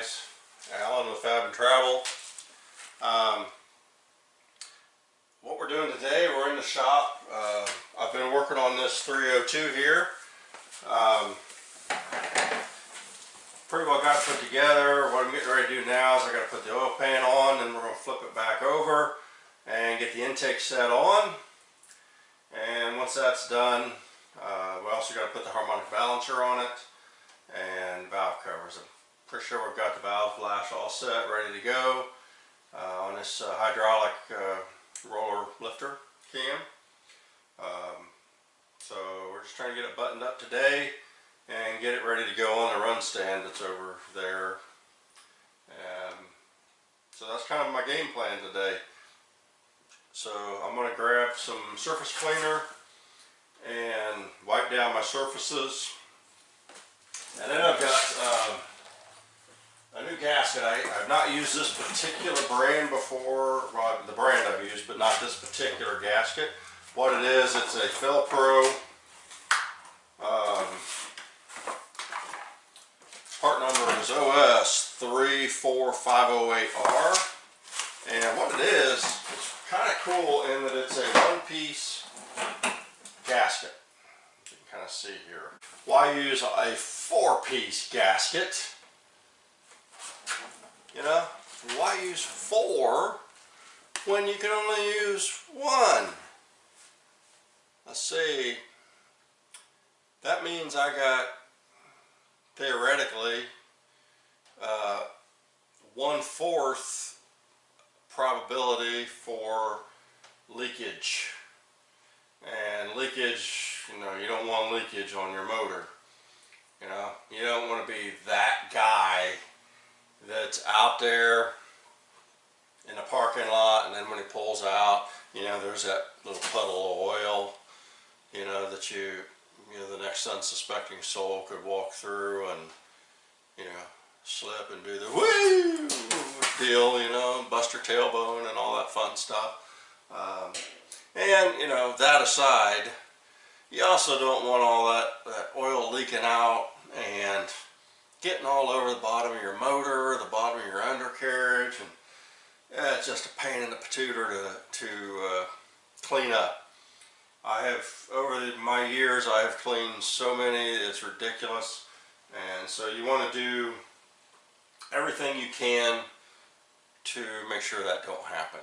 guys, Alan with Fab and Travel. What we're doing today, we're in the shop. I've been working on this 302 here. Pretty well got it put together. What I'm getting ready to do now is I got to put the oil pan on, and we're going to flip it back over and get the intake set on. And once that's done, we also got to put the harmonic balancer on it and valve covers. I'm pretty sure we've got the valve flash all set, ready to go on this hydraulic roller lifter cam. So we're just trying to get it buttoned up today and get it ready to go on the run stand that's over there. So that's kind of my game plan today. So I'm going to grab some surface cleaner and wipe down my surfaces. And then I've got a new gasket. I've not used this particular brand before. Well, the brand I've used, but not this particular gasket. What it is, it's a Fel-Pro. Part number is OS34508R. And what it is, it's kind of cool in that it's a one-piece gasket. You can kind of see here. Why use a four-piece gasket? You know, why use four when you can only use one? Let's see. That means I got, theoretically, 1/4 probability for leakage. And leakage, you know, you don't want leakage on your motor. You know, you don't want to be that guy that's out there in the parking lot, and then when he pulls out, you know, there's that little puddle of oil, you know, that the next unsuspecting soul could walk through and, you know, slip and do the woo deal, you know, bust your tailbone and all that fun stuff. And, you know, that aside, you also don't want all that oil leaking out and getting all over the bottom of your motor, the bottom of your undercarriage, and it's just a pain in the patooter to clean up. I have, over my years, I have cleaned so many, it's ridiculous. And so you want to do everything you can to make sure that don't happen.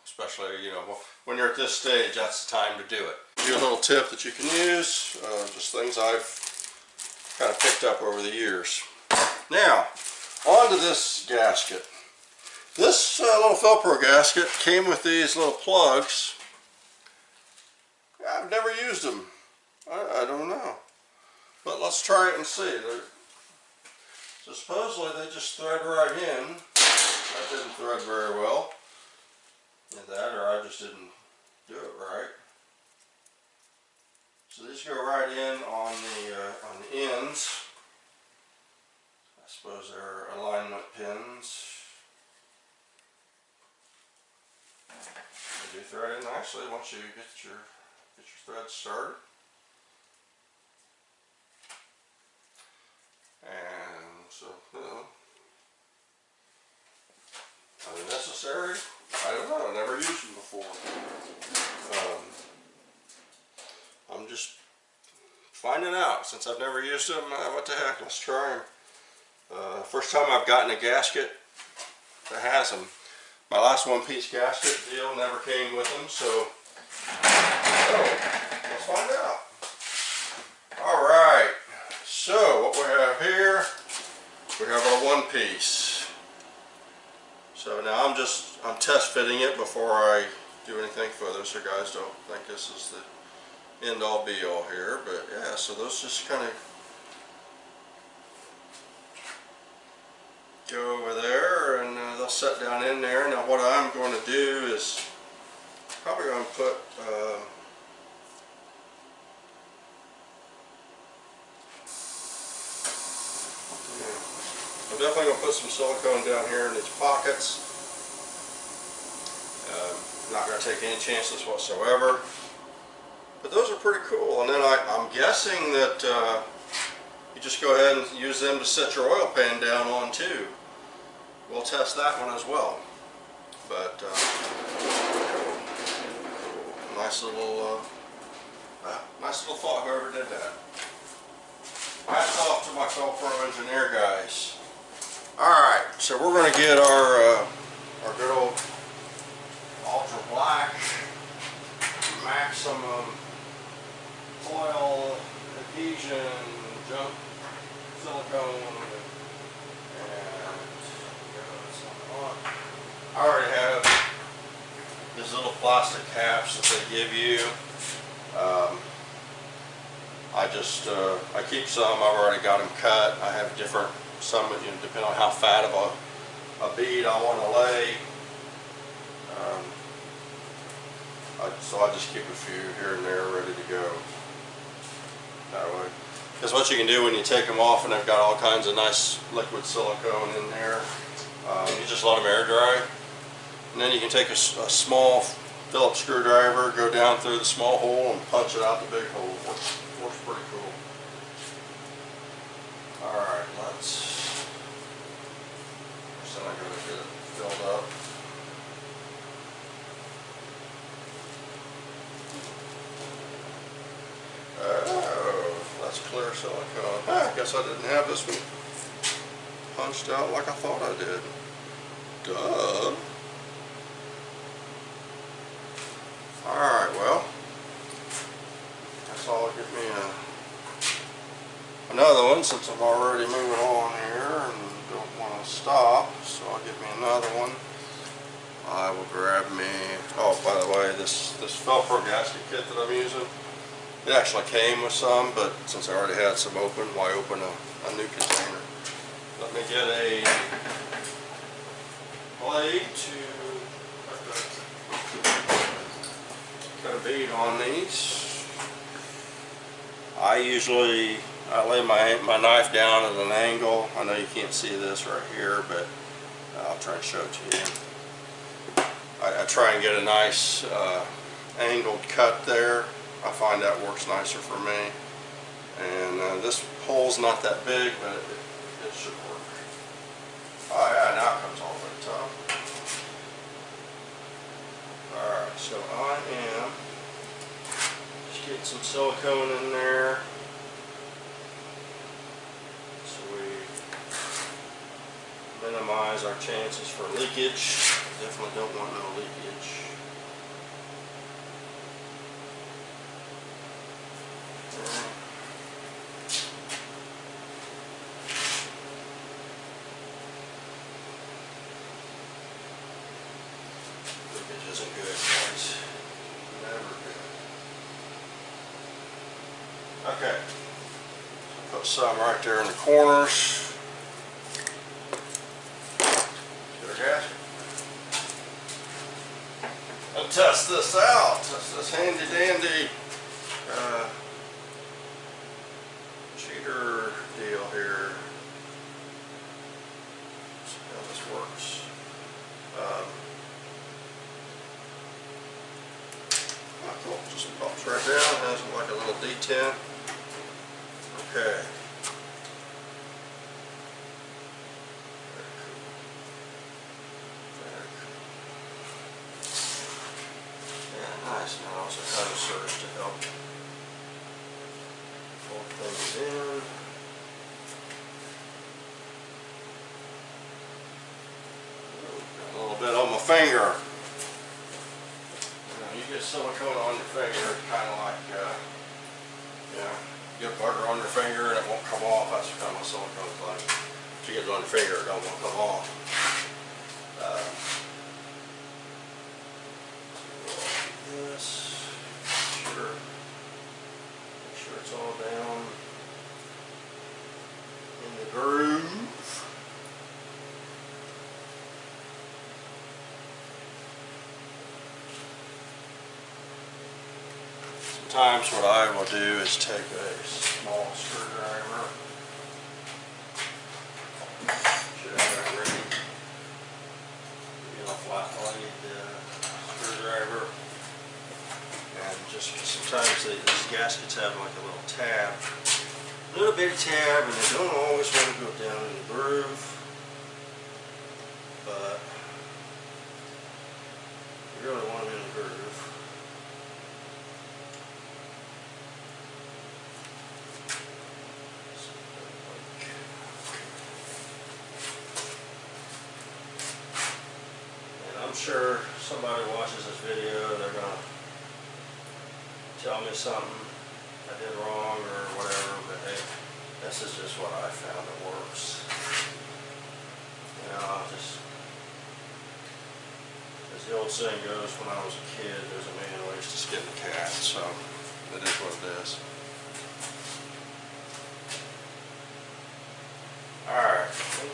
Especially, you know, when you're at this stage, that's the time to do it. Give you a little tip that you can use, just things I've kind of picked up over the years. Now, on to this gasket. This little Felpro gasket came with these little plugs. I've never used them. I don't know. But let's try it and see. So supposedly they just thread right in. That didn't thread very well. Either that or I just didn't do it right. So these go right in on the ends. I suppose they're alignment pins. They do thread in nicely once you get your thread started. And so, you know, unnecessary. I don't know. I never used them before. I'm just finding out. Since I've never used them, what the heck, let's try them. First time I've gotten a gasket that has them. My last one-piece gasket deal never came with them, so let's find out. Alright, so what we have here, we have our one-piece. So now I'm test fitting it before I do anything further, so guys don't think this is the end all be all here, but yeah, so those just kind of go over there and they'll set down in there. Now what I'm going to do is probably going to put I'm definitely going to put some silicone down here in these pockets. Not going to take any chances whatsoever. But those are pretty cool. And then I'm guessing that you just go ahead and use them to set your oil pan down on too. We'll test that one as well. But nice little thought, whoever did that. Hats off to my Felpro engineer guys. Alright, so we're going to get our good old ultra black maximum foil adhesion junk silicone, and I already have these little plastic caps that they give you. I keep some. I've already got them cut. I have different, some, you know, depending on how fat of a bead I want to lay. So I just keep a few here and there ready to go. That way, because what you can do when you take them off, and they've got all kinds of nice liquid silicone in there, you just let them air dry, and then you can take a small Phillips screwdriver, go down through the small hole and punch it out the big hole. Works pretty cool. Alright, so I'm going to get it filled up. Oh, that's clear silicone. I guess I didn't have this one punched out like I thought I did. Duh. Alright, well, guess I'll get me another one since I'm already moving on here and don't want to stop, so I'll get me another one. I will grab me, oh, by the way, this Felpro gasket kit that I'm using, it actually came with some, but since I already had some open, why open a new container? Let me get a blade to put a bead on these. I lay my knife down at an angle. I know you can't see this right here, but I'll try and show it to you. I try and get a nice angled cut there. I find that works nicer for me. And this hole's not that big, but it should work. Oh yeah, now it comes all the way to the top. Alright, so I am just getting some silicone in there so we minimize our chances for leakage. Definitely don't want no leakage. Leakage isn't good, guys. Never good. Okay. Put some right there in the corners. Get our gasket. And test this out. Test this handy dandy cheater deal here. See how this works. Cool. Just pops right down. Has like a little detent. Okay. Nice, and it also kind of serves to help hold things in. Got a little bit on my finger. You get silicone on your finger, it's kind of like, you get butter on your finger and it won't come off. That's kind of what silicone is like. If you get it on your finger, it don't want to come off. This, make sure it's all down in the groove. Sometimes what I will do is take a small screwdriver, should have it ready, get a flat blade screwdriver. And just sometimes these gaskets have like a little tab little bitty tab, and they don't always want to go down in the groove, but you really want them in the groove. And I'm sure somebody watches this video, they're gonna tell me something I did wrong or whatever, but hey, this is just what I found that works. You know, as the old saying goes, when I was a kid, there's a million ways to skin a cat, so it is what it is. Alright, okay.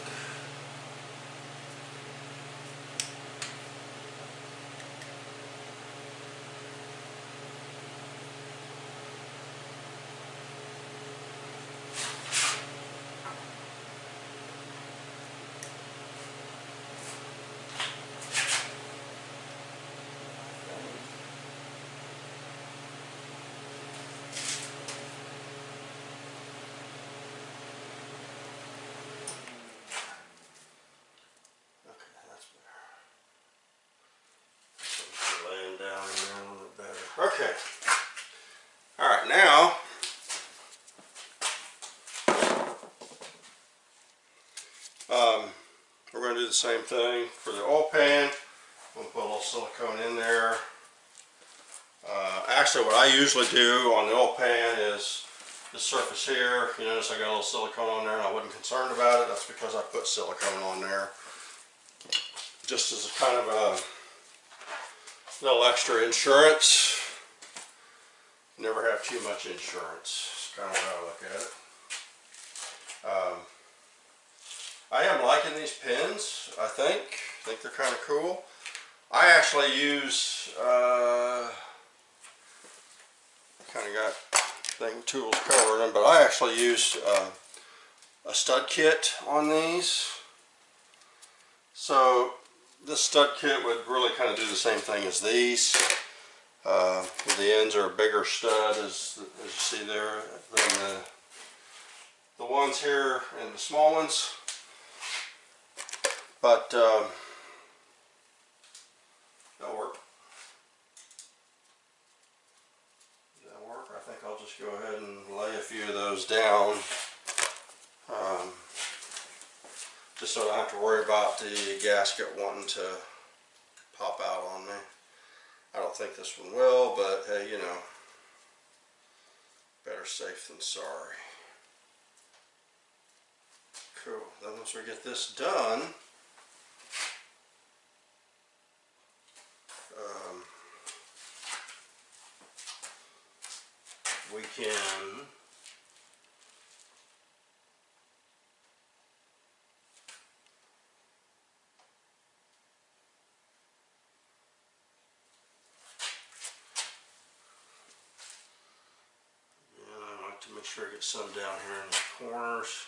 Alright, now we're going to do the same thing for the oil pan. I'm going to put a little silicone in there. Actually, what I usually do on the oil pan is the surface here. You notice I got a little silicone on there and I wasn't concerned about it. That's because I put silicone on there just as a kind of a little extra insurance. Never have too much insurance. It's kind of how I look at it. I am liking these pins. I think they're kind of cool. I actually use kind of got tools covering them, but I actually use a stud kit on these. So this stud kit would really kind of do the same thing as these. The ends are a bigger stud, as you see there, than the ones here and the small ones. But that'll work. That'll work. I think I'll just go ahead and lay a few of those down, just so I don't have to worry about the gasket wanting to pop out on me. I don't think this one will, but hey, you know, better safe than sorry. Cool. Then once we get this done, we can to make sure I get some down here in the corners.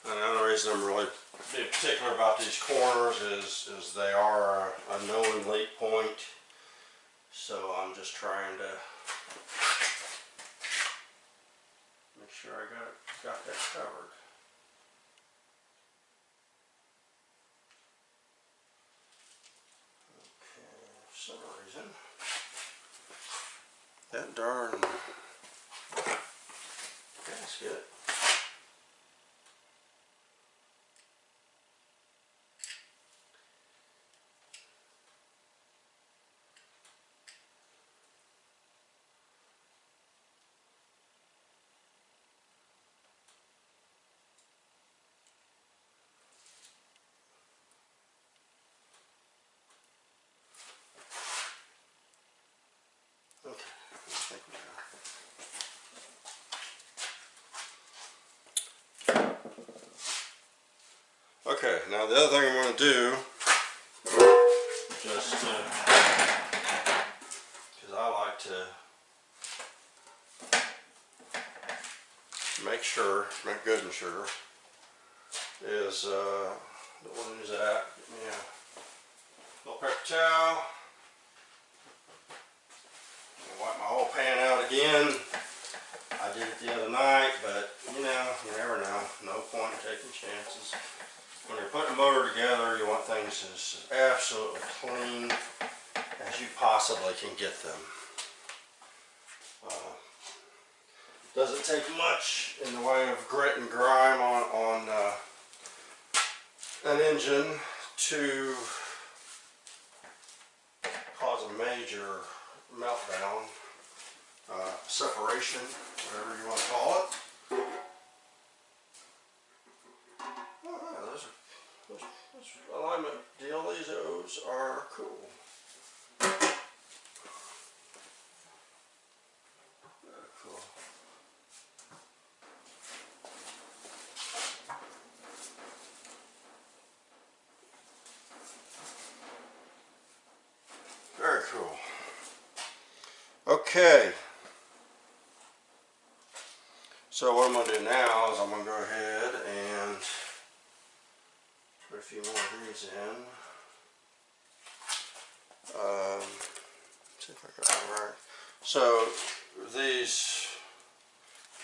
And the other reason I'm really being particular about these corners is they are a known leak point. So I'm just trying to make sure I got that covered. Okay, for some reason that darn gasket Okay, now the other thing I'm going to do, just because I like to make good and sure, is don't want to use that. Get me a little paper towel. I'm going to wipe my whole pan out again. I did it the other night, but you know, you never know. No point in taking chances. When you're putting a motor together, you want things as absolutely clean as you possibly can get them. Doesn't take much in the way of grit and grime on an engine to cause a major meltdown, separation, whatever you want to call it. Oh, yeah, those alignment dealies are cool. Very cool. Very cool. Okay. So what I'm going to do now is I'm going to go ahead and put a few more of these in. See if I got them right. So these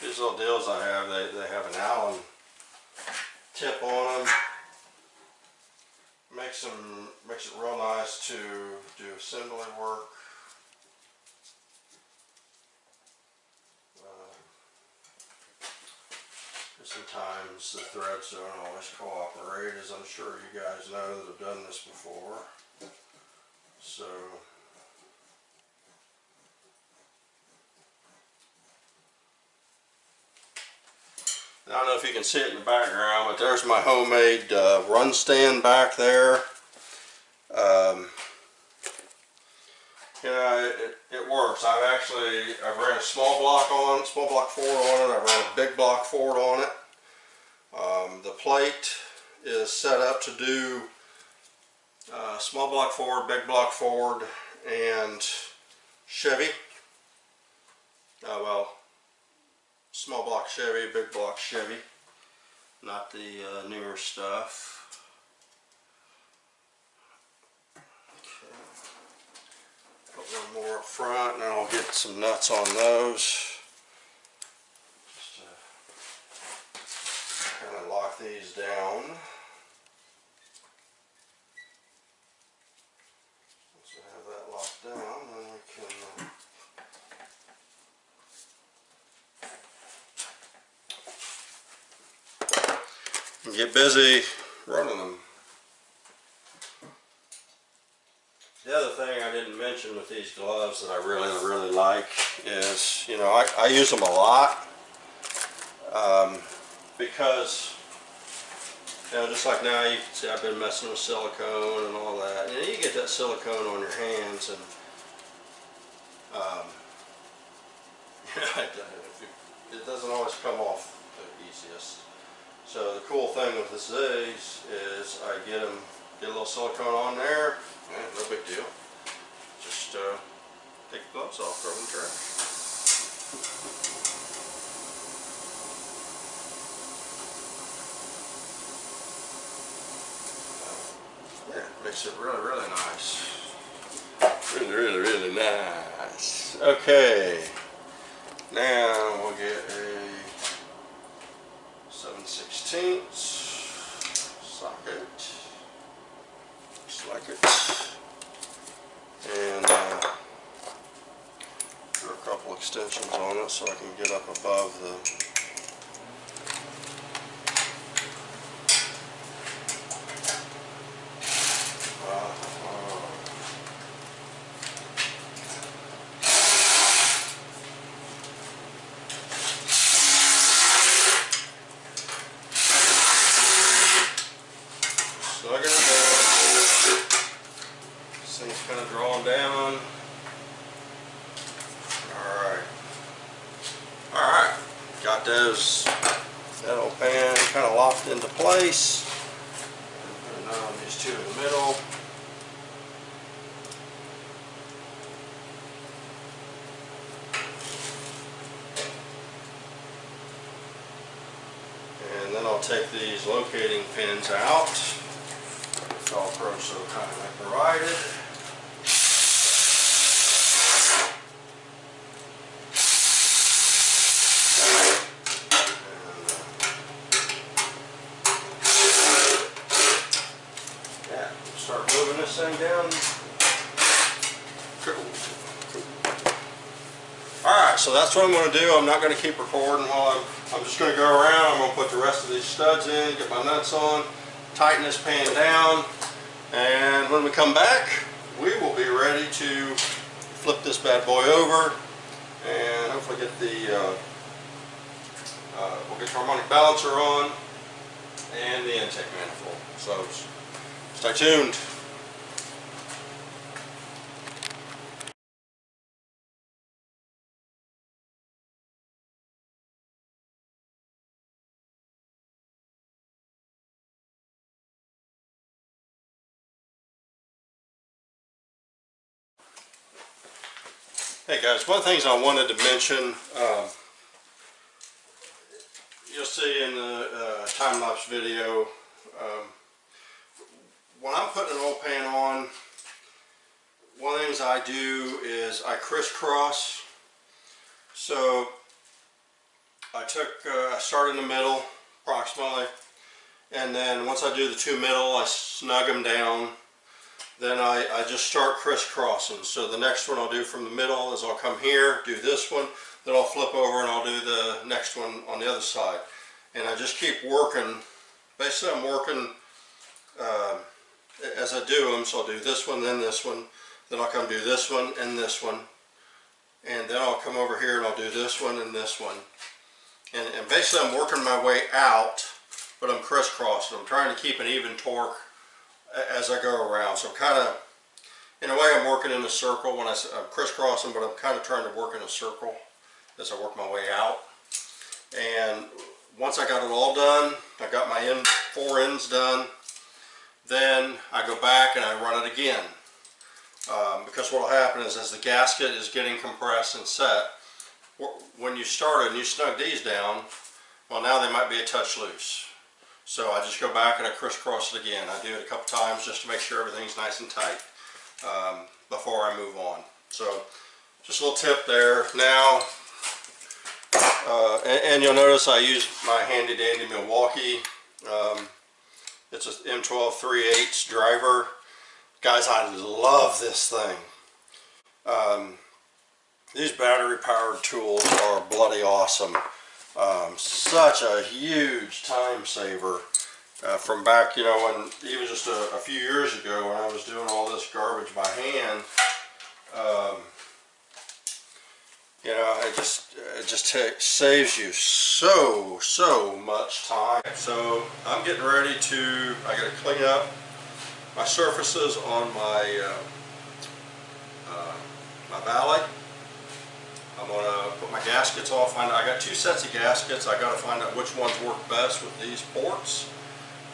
little deals I have, they have an Allen tip on them. Makes it real nice to do assembly work. Sometimes the threads don't always cooperate, as I'm sure you guys know that have done this before. So I don't know if you can see it in the background, but there's my homemade run stand back there. You know, it works. I've ran a small block Ford on it. I've ran a big block Ford on it. The plate is set up to do small block Ford, big block Ford, and Chevy. Well, small block Chevy, big block Chevy, not the newer stuff. Okay. Put one more up front, and then I'll get some nuts on those. Just kind of lock these down. Once we have that locked down, then we can get busy running them. The other thing I didn't mention with these gloves that I really like is, you know, I use them a lot because, you know, just like now you can see I've been messing with silicone and all that. You know, you get that silicone on your hands, and you know, it doesn't always come off the easiest. So the cool thing with these is I get a little silicone on there. No big deal. Just take the gloves off, throw them in the trash. Yeah, makes it really nice. Really nice. Okay, now we'll get a 7/16 socket. Just like it. And do a couple extensions on it so I can get up above the that old pan kind of locked into place. And now these two in the middle. And then I'll take these locating pins out. Felpro so kindly provided. gluing this thing down. Cool. Alright, so that's what I'm going to do. I'm not going to keep recording while I'm just going to go around. I'm going to put the rest of these studs in, get my nuts on, tighten this pan down, and when we come back, we will be ready to flip this bad boy over and hopefully get the we'll get the harmonic balancer on and the intake manifold. So stay tuned. Hey guys, one of the things I wanted to mention, you'll see in the time-lapse video, when I'm putting an oil pan on, one of the things I do is I crisscross. So I start in the middle approximately, and then once I do the two middle, I snug them down. Then I just start crisscrossing. So the next one I'll do from the middle is I'll come here, do this one, then I'll flip over and I'll do the next one on the other side. And I just keep working. Basically I'm working as I do them. So I'll do this one, then I'll come do this one and this one. And then I'll come over here and I'll do this one and this one. And basically I'm working my way out, but I'm crisscrossing. I'm trying to keep an even torque as I go around. So I'm kind of, in a way I'm working in a circle when I'm crisscrossing, but I'm kind of trying to work in a circle as I work my way out. And once I got it all done, I got my four ends done, then I go back and I run it again. Because what will happen is as the gasket is getting compressed and set, when you started and you snug these down, well now they might be a touch loose. So I just go back and I crisscross it again. I do it a couple times just to make sure everything's nice and tight before I move on. So just a little tip there. Now, and you'll notice I use my handy dandy Milwaukee. It's an M12 3/8 driver. Guys, I love this thing. These battery powered tools are bloody awesome. Such a huge time saver from back, you know, when even just a few years ago when I was doing all this garbage by hand. You know, it just saves you so much time. So I'm getting ready to, I got to clean up my surfaces on my my valley. I'm going to put my gaskets off. I got two sets of gaskets. I got to find out which ones work best with these ports.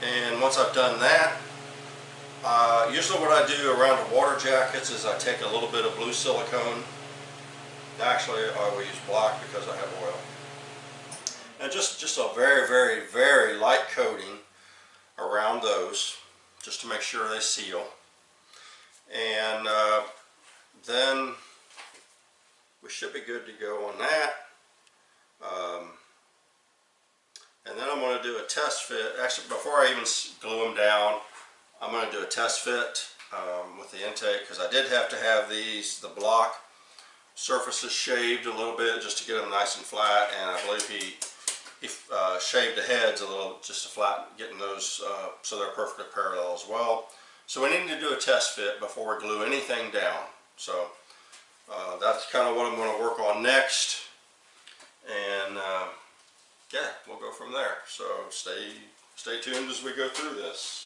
And once I've done that, usually what I do around the water jackets is I take a little bit of blue silicone. Actually, I will use black because I have oil. And just a very light coating around those, just to make sure they seal. And then we should be good to go on that. And then I'm going to do a test fit. Actually, before I even glue them down, I'm going to do a test fit with the intake, because I did have to have the block surfaces shaved a little bit just to get them nice and flat, and I believe he shaved the heads a little just to flatten, getting those so they're perfectly parallel as well. So we need to do a test fit before we glue anything down. So that's kind of what I'm going to work on next, and yeah, we'll go from there. So stay tuned as we go through this.